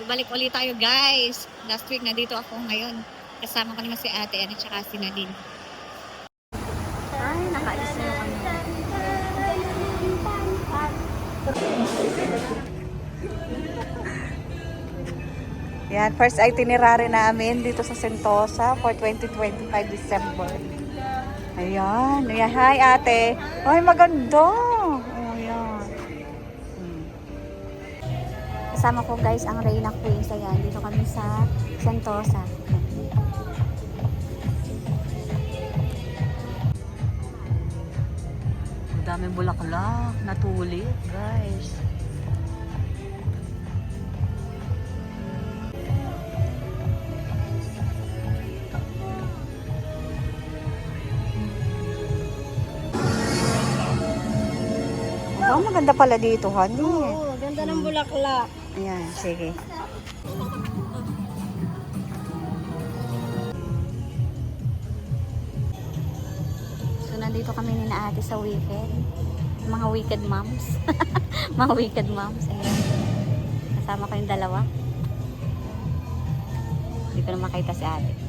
Balik ulit tayo guys. Last week nandito ako ngayon. Kasama ko naman si ate at saka si Nadine. Ay, nakaalis na kami. Yan, first itinerary namin dito sa Sentosa for 2025 December. Ayan, ayan. Hi ate. Ay, maganda. Ayan. Kasama ko guys ang Reyna Queens. Ayan, dito kami sa Sentosa. Daming bulaklak, natulip guys. Oh, maganda pala dito, honey. Oo, ganda ng bulaklak. Ayan, sige. So, nandito kami ni na ate sa weekend. Mga wicked moms. Mga wicked moms. Ayan. Kasama ko yung dalawa. Hindi ko na makita si ate.